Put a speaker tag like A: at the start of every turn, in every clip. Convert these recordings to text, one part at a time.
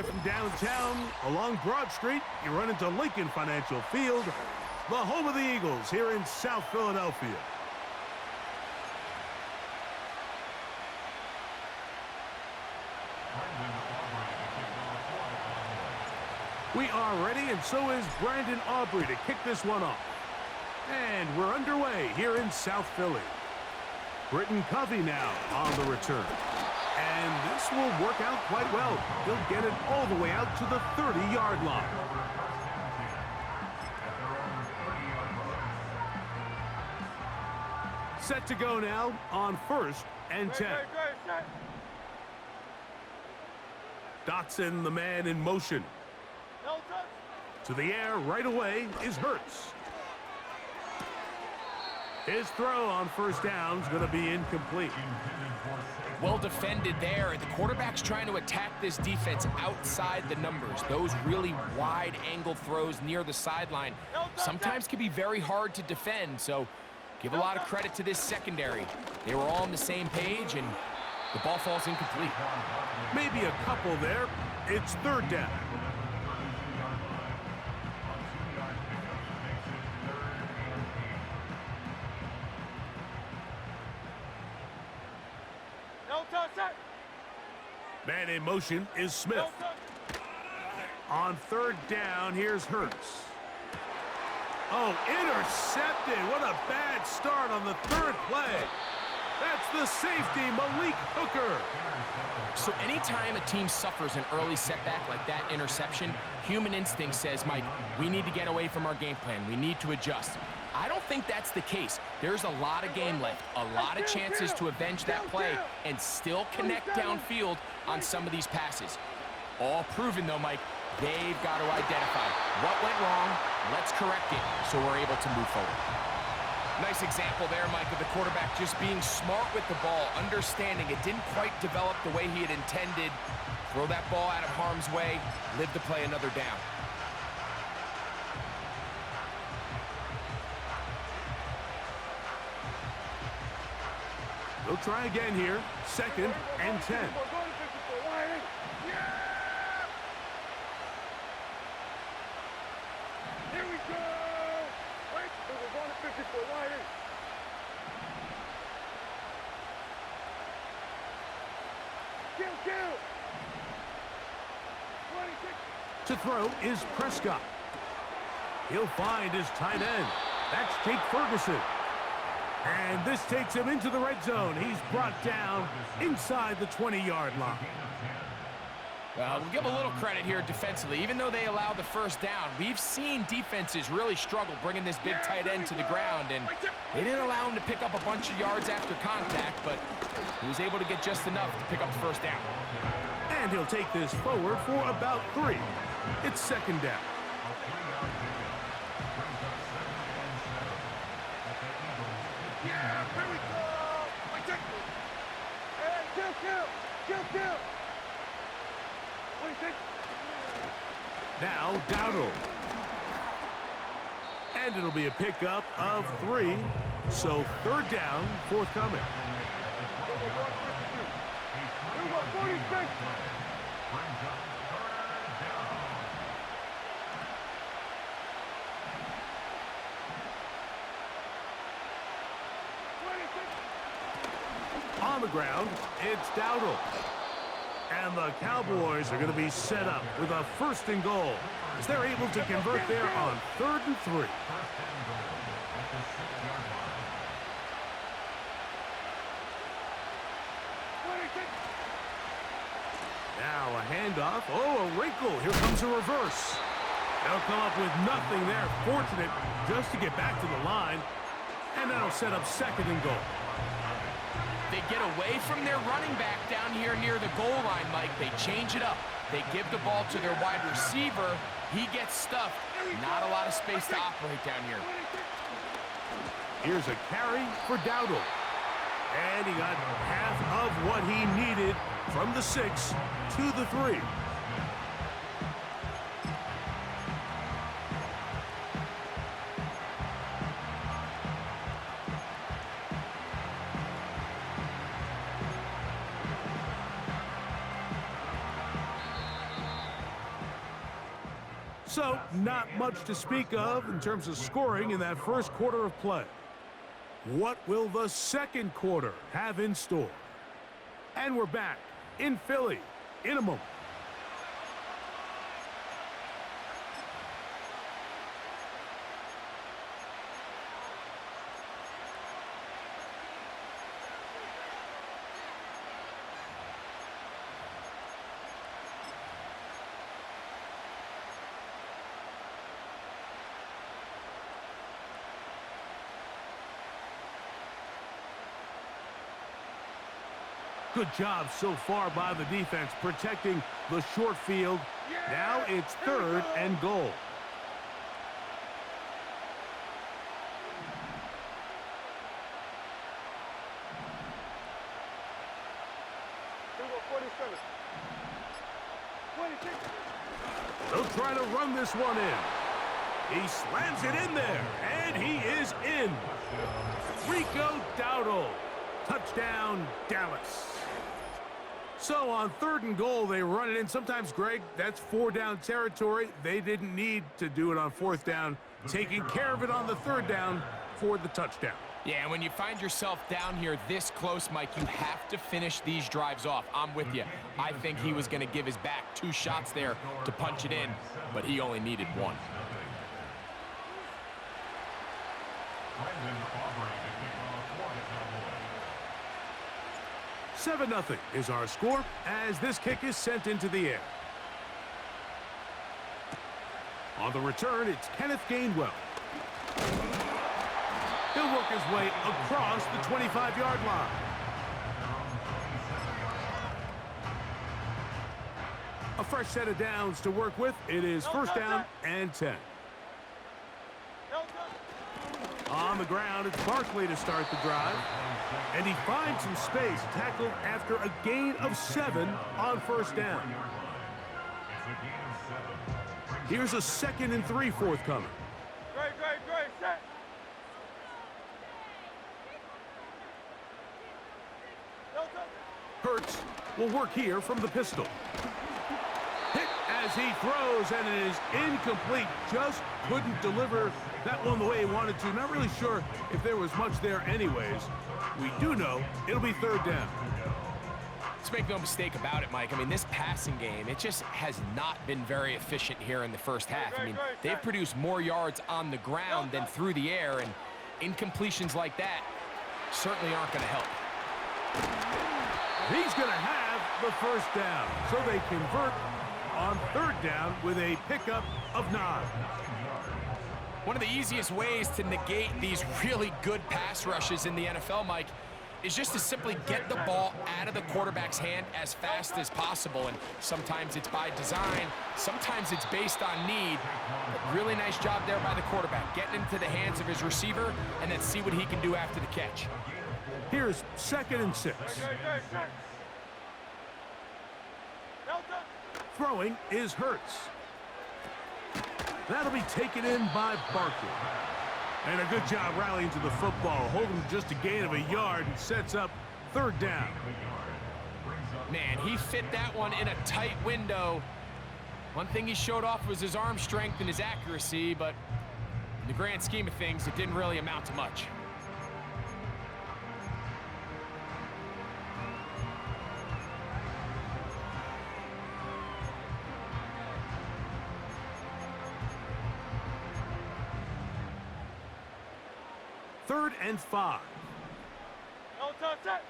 A: From downtown, along Broad Street, you run into Lincoln Financial Field, the home of the Eagles here in South Philadelphia. We are ready, and so is Brandon Aubrey to kick this one off. And we're underway here in South Philly. Britton Covey now on the return. And this will work out quite well. He'll get it all the way out to the 30-yard line. Set to go now on 1st and 10. Dotson, the man in motion. To the air right away is Hurts. His throw on 1st down is going to be incomplete.
B: Well defended there. The quarterback's trying to attack this defense outside the numbers. Those really wide angle throws near the sideline sometimes can be very hard to defend, so give a lot of credit to this secondary. They were all on the same page, and the ball falls incomplete.
A: Maybe a couple there. It's 3rd down. Man in motion is Smith. On 3rd down, here's Hurts. Oh, intercepted. What a bad start on the 3rd play. That's the safety, Malik Hooker.
B: So anytime a team suffers an early setback like that interception, human instinct says, Mike, we need to get away from our game plan. We need to adjust. I don't think that's the case. There's a lot of game left, a lot of chances to avenge that play and still connect downfield on some of these passes. All proven, though, Mike, they've got to identify what went wrong, let's correct it so we're able to move forward. Nice example there, Mike, of the quarterback just being smart with the ball, understanding it didn't quite develop the way he had intended. Throw that ball out of harm's way, live to play another down.
A: They'll try again here. 2nd and 10.
C: Here we go! Right, we're going to 54 wide. Kill! 26.
A: To throw is Prescott. He'll find his tight end. That's Jake Ferguson. And this takes him into the red zone. He's brought down inside the 20-yard line.
B: Well, we'll give a little credit here defensively. Even though they allowed the 1st down, we've seen defenses really struggle bringing this big tight end to the ground, and they didn't allow him to pick up a bunch of yards after contact, but he was able to get just enough to pick up the 1st down.
A: And he'll take this forward for about 3. It's 2nd down.
C: Here we go! And kill! 26.
A: Now Dowdle. And it'll be a pickup of 3. So 3rd down, forthcoming.
C: 46.
A: On the ground, it's Dowdle. And the Cowboys are going to be set up with a 1st and goal as they're able to convert there on 3rd and 3. Now a handoff. Oh, a wrinkle. Here comes a reverse. They'll come up with nothing there. Fortunate just to get back to the line. And that'll set up 2nd and goal.
B: They get away from their running back down here near the goal line, Mike. They change it up. They give the ball to their wide receiver. He gets stuffed. Not a lot of space to operate down here.
A: Here's a carry for Dowdle. And he got half of what he needed from the 6 to the 3. So, not much to speak of in terms of scoring in that first quarter of play. What will the second quarter have in store? And we're back in Philly in a moment. Good job so far by the defense protecting the short field. Now it's 3rd and goal.
C: Number 47. 26.
A: They'll try to run this one in. He slams it in there, and he is in. Rico Dowdle. Touchdown, Dallas. So on 3rd and goal, they run it in. Sometimes, Greg, that's 4-down territory. They didn't need to do it on 4th down. Taking care of it on the 3rd down for the touchdown.
B: Yeah, and when you find yourself down here this close, Mike, you have to finish these drives off. I'm with you. I think he was going to give his back 2 shots there to punch it in, but he only needed 1.
A: 7-0 is our score as this kick is sent into the air. On the return, it's Kenneth Gainwell. He'll work his way across the 25-yard line. A fresh set of downs to work with. It is 1st down and 10. On the ground, it's Barkley to start the drive. And he finds some space, tackled after a gain of 7 on 1st down. Here's a 2nd and 3 forthcoming.
C: Great, set.
A: Hurts will work here from the pistol. Hit as he throws, and it is incomplete. Just couldn't deliver that one the way he wanted to. Not really sure if there was much there anyways. We do know it'll be 3rd down.
B: Let's make no mistake about it, Mike. I mean, this passing game, it just has not been very efficient here in the first half. I mean, they've produced more yards on the ground than through the air, and incompletions like that certainly aren't going to help.
A: He's going to have the 1st down, so they convert on 3rd down with a pickup of 9.
B: One of the easiest ways to negate these really good pass rushes in the NFL, Mike, is just to simply get the ball out of the quarterback's hand as fast as possible. And sometimes it's by design, sometimes it's based on need. But really nice job there by the quarterback, getting into the hands of his receiver and then see what he can do after the catch.
A: Here's 2nd and 6. Throwing is Hurts. That'll be taken in by Barkley. And a good job rallying to the football, holding just a gain of a yard and sets up 3rd down.
B: Man, he fit that one in a tight window. One thing he showed off was his arm strength and his accuracy, but in the grand scheme of things, it didn't really amount to much.
A: Third and 5.
C: No touch, set.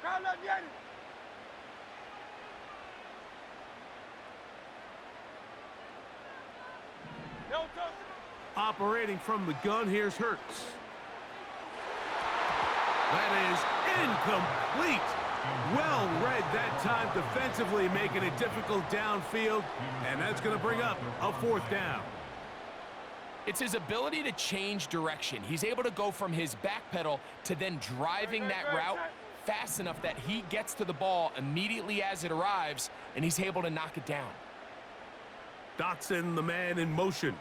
C: Crowd left, get it. No touch.
A: Operating from the gun, here's Hurts. That is incomplete. Well read that time defensively, making it difficult downfield, and that's going to bring up a 4th down.
B: It's his ability to change direction. He's able to go from his back pedal to then driving that route fast enough that he gets to the ball immediately as it arrives, and he's able to knock it down.
A: Dotson, the man in motion.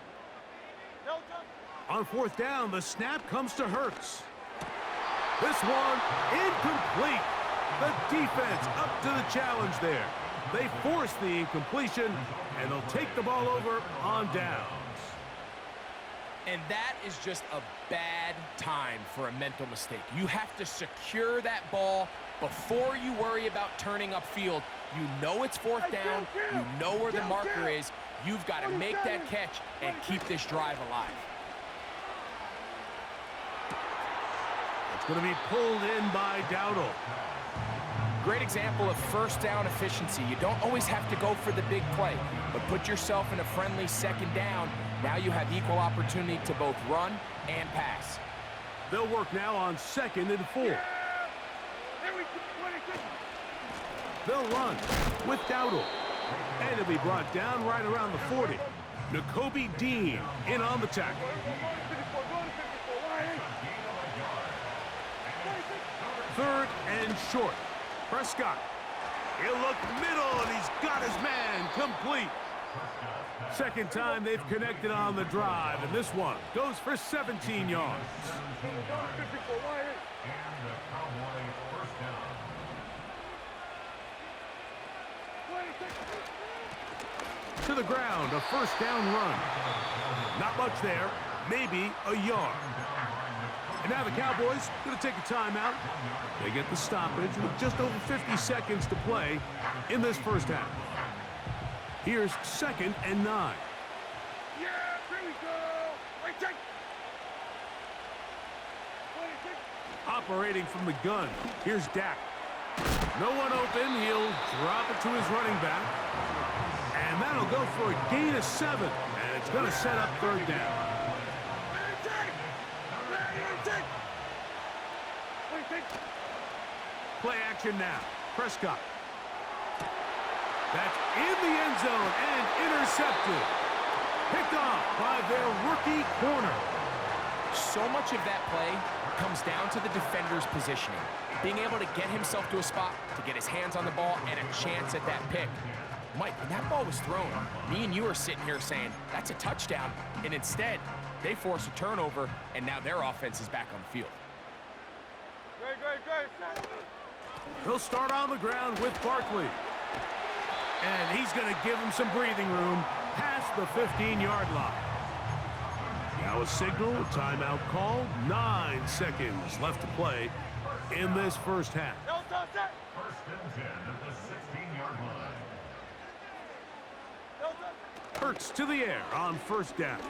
C: No touch.
A: On 4th down, the snap comes to Hurts. This one incomplete. The defense up to the challenge there. They force the incompletion, and they'll take the ball over on downs.
B: And that is just a bad time for a mental mistake. You have to secure that ball before you worry about turning upfield. You know it's fourth down. You know where the marker is. You've got to make that catch and keep this drive alive.
A: It's going to be pulled in by Dowdle.
B: Great example of first down efficiency. You don't always have to go for the big play, but put yourself in a friendly second down. Now you have equal opportunity to both run and pass.
A: They'll work now on 2nd and 4. They'll run with Dowdle. And it'll be brought down right around the 40. Nakobe Dean in on the tackle. 3rd and short. Prescott. He'll look middle, and he's got his man complete. Second time they've connected on the drive, and this one goes for 17 yards. To the ground, a first down run. Not much there, maybe a yard. And now the Cowboys going to take a timeout. They get the stoppage with just over 50 seconds to play in this first half. Here's 2nd and 9.
C: Yeah, here we go. Wait, take.
A: Operating from the gun, here's Dak. No one open, he'll drop it to his running back. And that'll go for a gain of 7. And it's going to set up 3rd down. Play action now. Prescott. That's in the end zone and intercepted. Picked off by their rookie corner.
B: So much of that play comes down to the defender's positioning. Being able to get himself to a spot, to get his hands on the ball, and a chance at that pick. Mike, when that ball was thrown, me and you are sitting here saying, that's a touchdown. And instead, they force a turnover, and now their offense is back on the field.
C: Great.
A: He'll start on the ground with Barkley. And he's going to give him some breathing room past the 15-yard line. Now a signal, a timeout called. 9 seconds left to play in this first half.
D: First and 10 at the 16-yard line.
A: Hurts to the air on first down.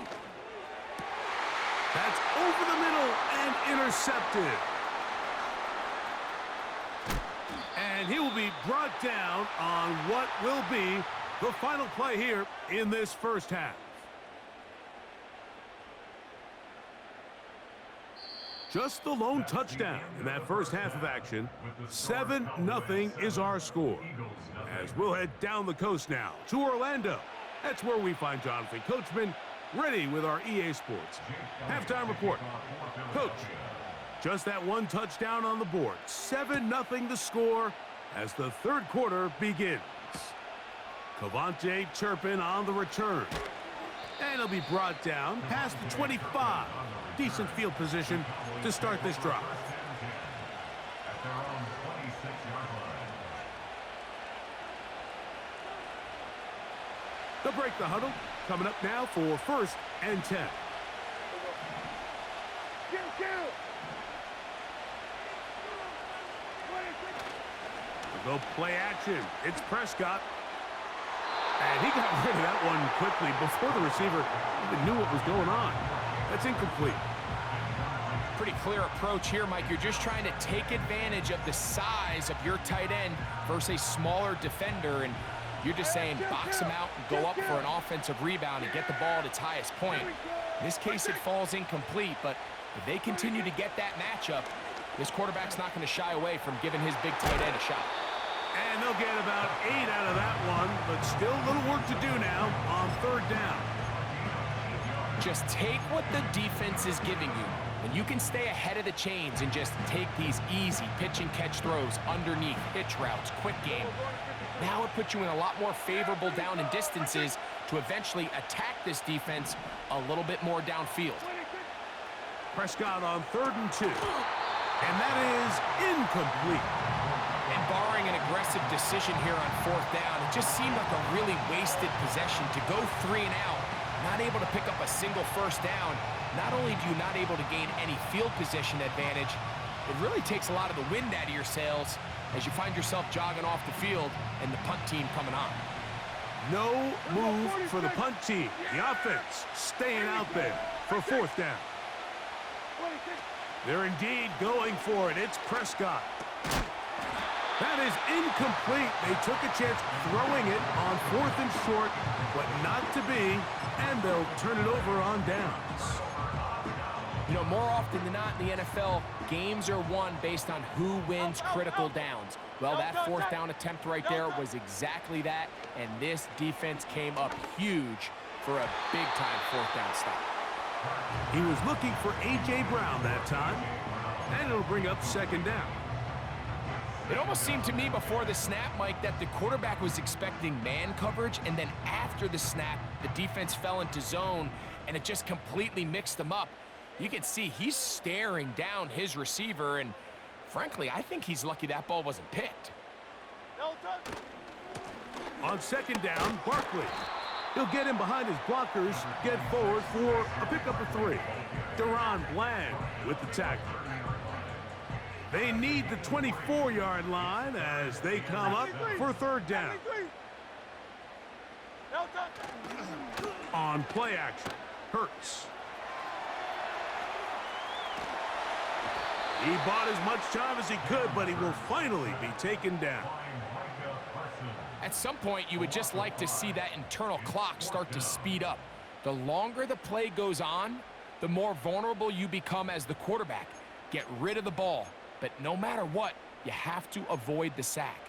A: That's over the middle and intercepted. And he will be brought down on what will be the final play here in this first half. Just the lone touchdown in that first half of action. 7-0 is our score. As we'll head down the coast now to Orlando. That's where we find Jonathan Coachman ready with our EA Sports halftime report. Coach, just that one touchdown on the board. 7-0 the score as the third quarter begins. Cavante Turpin on the return. And he'll be brought down past the 25. Decent field position to start this drive.
D: At their own 26-yard line.
A: They'll break the huddle. Coming up now for 1st and 10. They'll go play action. It's Prescott. And he got rid of that one quickly before the receiver even knew what was going on. That's incomplete.
B: Pretty clear approach here, Mike. You're just trying to take advantage of the size of your tight end versus a smaller defender, and you're just saying box him out and go up for an offensive rebound and get the ball at its highest point. In this case, it falls incomplete, but if they continue to get that matchup, this quarterback's not going to shy away from giving his big tight end a shot.
A: And they'll get about 8 out of that one, but still a little work to do now on 3rd down.
B: Just take what the defense is giving you, and you can stay ahead of the chains and just take these easy pitch and catch throws underneath, hitch routes, quick game. Now it puts you in a lot more favorable down and distances to eventually attack this defense a little bit more downfield.
A: Prescott on 3rd and 2. And that is incomplete.
B: And barring considering an aggressive decision here on fourth down. It just seemed like a really wasted possession to go 3 and out, not able to pick up a single first down. Not only do you not able to gain any field position advantage, it really takes a lot of the wind out of your sails as you find yourself jogging off the field and the punt team coming on.
A: No move for the punt team. The offense staying out there for fourth down. They're indeed going for it. It's Prescott. That is incomplete. They took a chance throwing it on 4th and short, but not to be, and they'll turn it over on downs.
B: You know, more often than not in the NFL, games are won based on who wins critical downs. Well, that fourth down attempt right there was exactly that, and this defense came up huge for a big-time fourth down stop.
A: He was looking for A.J. Brown that time, and it'll bring up second down.
B: It almost seemed to me before the snap, Mike, that the quarterback was expecting man coverage, and then after the snap, the defense fell into zone, and it just completely mixed them up. You can see he's staring down his receiver, and frankly, I think he's lucky that ball wasn't picked.
A: On second down, Barkley. He'll get in behind his blockers, get forward for a pickup of 3. Deron Bland with the tackle. They need the 24-yard line as they come up for third down. On play action, Hurts. He bought as much time as he could, but he will finally be taken down.
B: At some point, you would just like to see that internal clock start to speed up. The longer the play goes on, the more vulnerable you become as the quarterback. Get rid of the ball, but no matter what, you have to avoid the sack.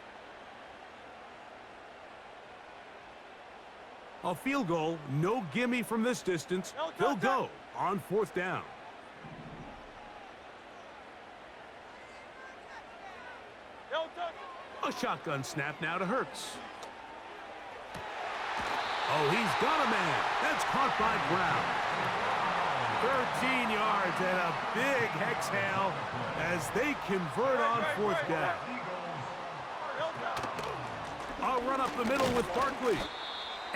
A: A field goal, no gimme from this distance. He'll go on fourth down. A shotgun snap now to Hurts. Oh, he's got a man. That's caught by Brown. 13 yards and a big exhale as they convert on fourth down. I'll run up the middle with Barkley.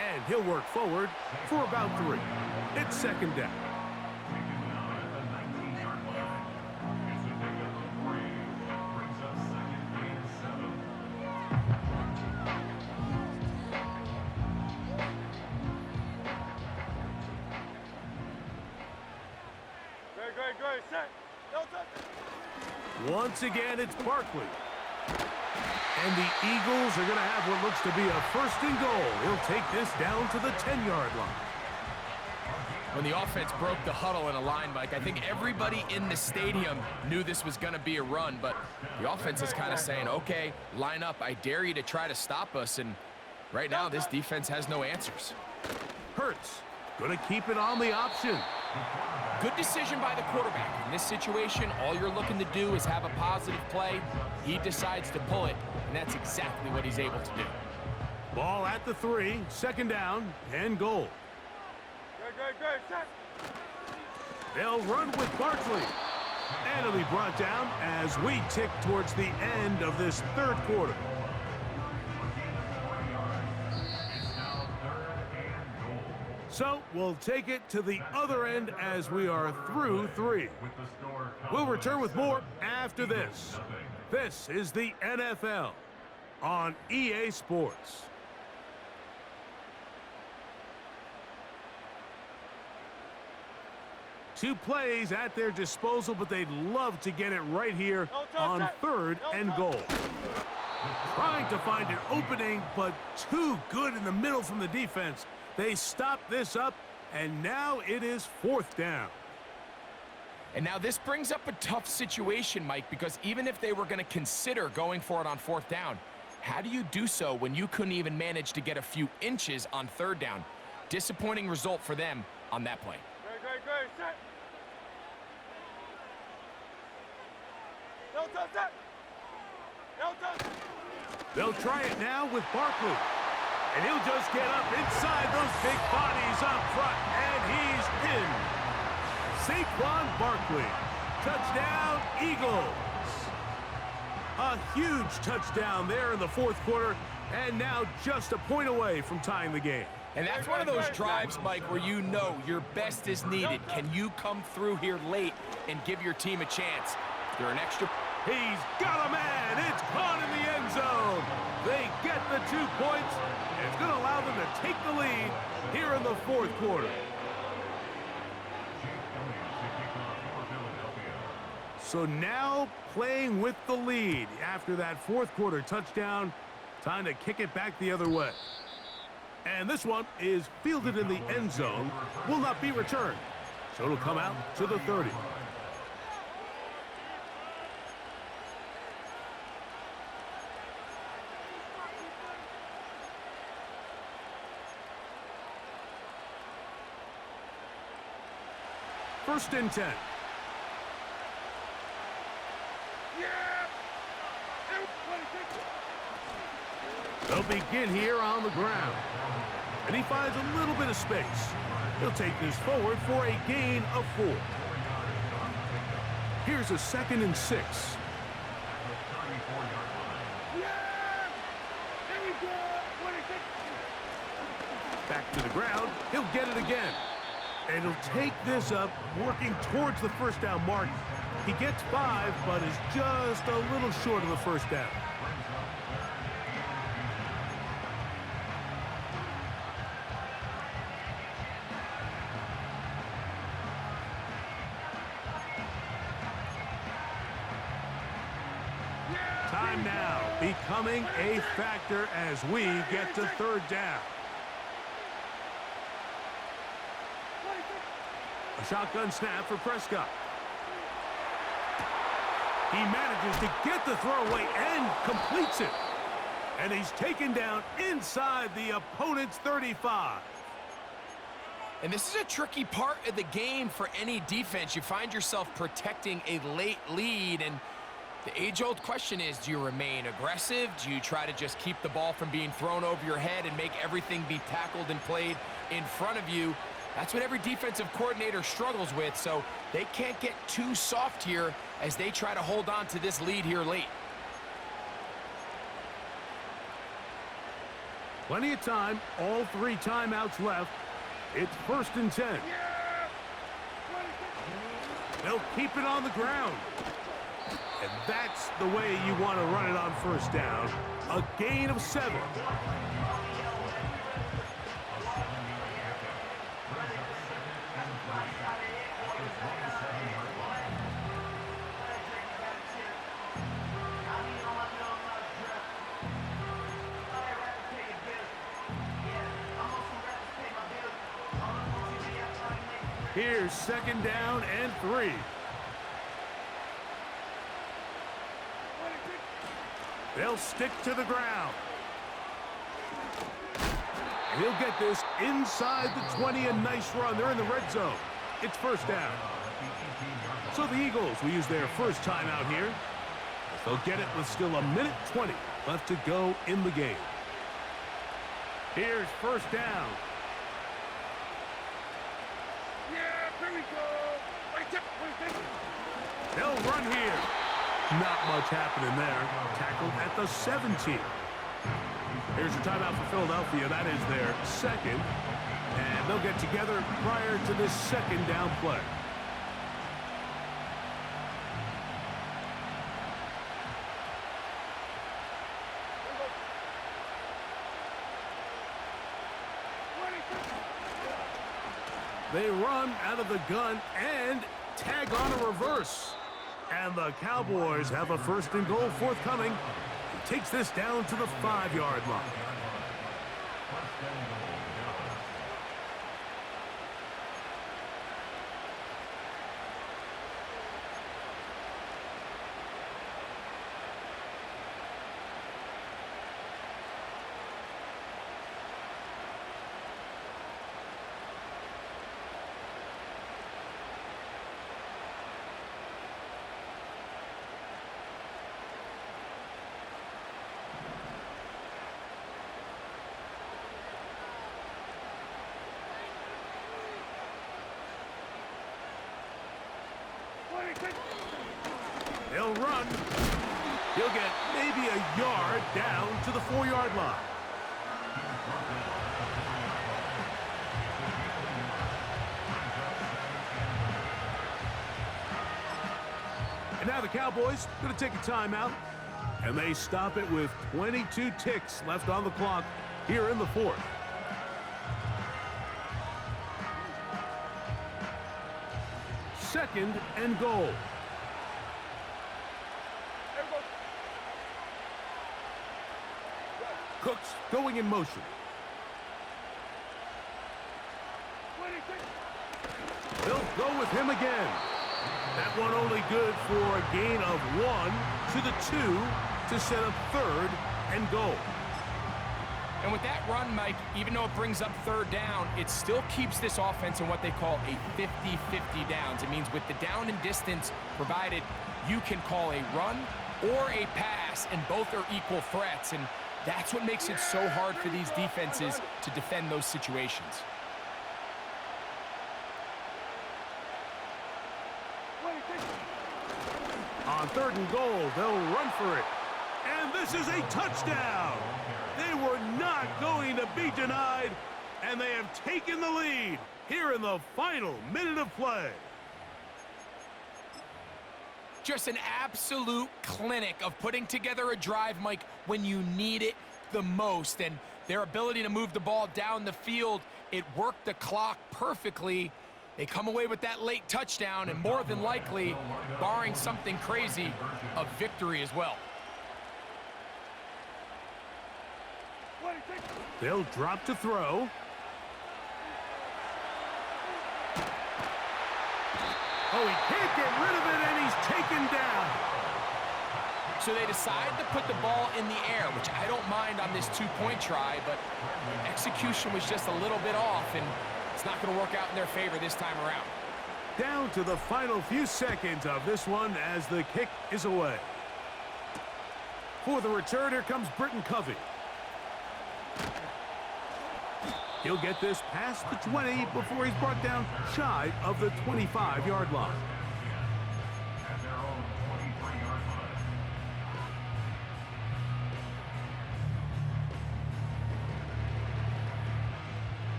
A: And he'll work forward for about 3. It's second down. Once again, it's Barkley. And the Eagles are going to have what looks to be a first and goal. He'll take this down to the 10-yard line.
B: When the offense broke the huddle in a line, Mike, I think everybody in the stadium knew this was going to be a run, but the offense is kind of saying, okay, line up. I dare you to try to stop us, and right now this defense has no answers.
A: Hurts going to keep it on the option.
B: Good decision by the quarterback. In this situation, all you're looking to do is have a positive play. He decides to pull it, and that's exactly what he's able to do.
A: Ball at the 3, second down, and goal. They'll run with Barkley. And it'll be brought down as we tick towards the end of this third quarter. So we'll take it to the other end as we are through 3. We'll return with more after this. This is the NFL on EA Sports. Two plays at their disposal, but they'd love to get it right here on third and goal. Trying to find an opening, but too good in the middle from the defense. They stop this up, and now it is fourth down.
B: And now this brings up a tough situation, Mike, because even if they were going to consider going for it on fourth down, how do you do so when you couldn't even manage to get a few inches on third down? Disappointing result for them on that play.
C: Great, set. No touch, set. No touch.
A: They'll try it now with Barkley. And he'll just get up inside those big bodies up front, and he's in. Saquon Barkley. Touchdown, Eagles. A huge touchdown there in the fourth quarter, and now just a point away from tying the game.
B: And that's one of those drives, Mike, where you know your best is needed. Can you come through here late and give your team a chance? They're an extra...
A: He's got a man. It's caught in the end zone. They get the 2 points. And it's going to allow them to take the lead here in the fourth quarter. So now playing with the lead after that fourth quarter touchdown. Time to kick it back the other way. And this one is fielded in the end zone. Will not be returned. So it'll come out to the 30. First and 10. They'll begin here on the ground. And he finds a little bit of space. He'll take this forward for a gain of 4. Here's a 2nd and 6. Back to the ground. He'll get it again. And he'll take this up, working towards the first down mark. He gets 5, but is just a little short of the first down. Time now becoming a factor as we get to third down. A shotgun snap for Prescott. He manages to get the throw away and completes it. And he's taken down inside the opponent's 35.
B: And this is a tricky part of the game for any defense. You find yourself protecting a late lead, and the age-old question is, do you remain aggressive? Do you try to just keep the ball from being thrown over your head and make everything be tackled and played in front of you? That's what every defensive coordinator struggles with, so they can't get too soft here as they try to hold on to this lead here late.
A: Plenty of time, all 3 timeouts left. It's first and 10. They'll keep it on the ground. And that's the way you want to run it on first down. A gain of 7. Here's 2nd down and 3. They'll stick to the ground. And he'll get this inside the 20, a nice run. They're in the red zone. It's first down. So the Eagles will use their first timeout here. They'll get it with still 1:20 left to go in the game. Here's first down. They'll run here. Not much happening there. Tackled at the 17. Here's a timeout for Philadelphia. That is their 2nd. And they'll get together prior to this 2nd down play. They run out of the gun and tag on a reverse. And the Cowboys have a 1st and goal forthcoming. He takes this down to the 5-yard line. They'll run. He'll get maybe a yard down to the 4-yard line. And now the Cowboys going to take a timeout, and they stop it with 22 ticks left on the clock here in the 4th. Second and goal. Cooks going in motion. They'll go with him again. That one only good for a gain of 1 to the 2 to set up third and goal.
B: And with that run, Mike, even though it brings up third down, it still keeps this offense in what they call a 50-50 downs. It means with the down and distance provided, you can call a run or a pass, and both are equal threats. And that's what makes it so hard for these defenses to defend those situations.
A: On third and goal, they'll run for it. And this is a touchdown. They were not going to be denied, and they have taken the lead here in the final minute of play.
B: Just an absolute clinic of putting together a drive, Mike, when you need it the most. And their ability to move the ball down the field, it worked the clock perfectly. They come away with that late touchdown, and more than likely, barring something crazy, a victory as well.
A: They'll drop to throw. Oh, he can't get rid of it, and he's taken down.
B: So they decide to put the ball in the air, which I don't mind on this two-point try, but execution was just a little bit off, and it's not going to work out in their favor this time around.
A: Down to the final few seconds of this one as the kick is away. For the return, here comes Britton Covey. He'll get this past the 20 before he's brought down shy of the 25-yard line.
D: At their own 23-yard line.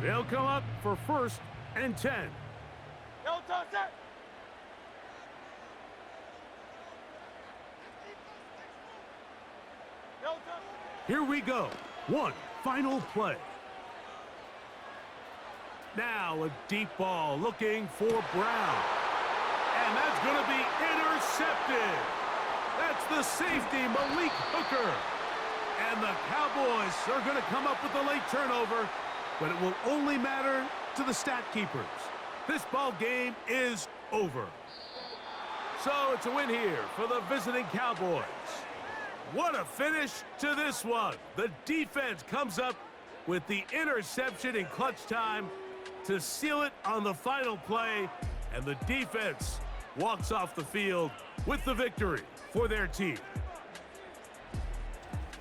A: They'll come up for 1st and 10.
C: Yellow time, set. Yellow time.
A: Here we go. One final play. Now a deep ball looking for Brown. And that's going to be intercepted. That's the safety, Malik Hooker. And the Cowboys are going to come up with a late turnover, but it will only matter to the stat keepers. This ball game is over. So it's a win here for the visiting Cowboys. What a finish to this one. The defense comes up with the interception in clutch time to seal it on the final play, and the defense walks off the field with the victory for their team.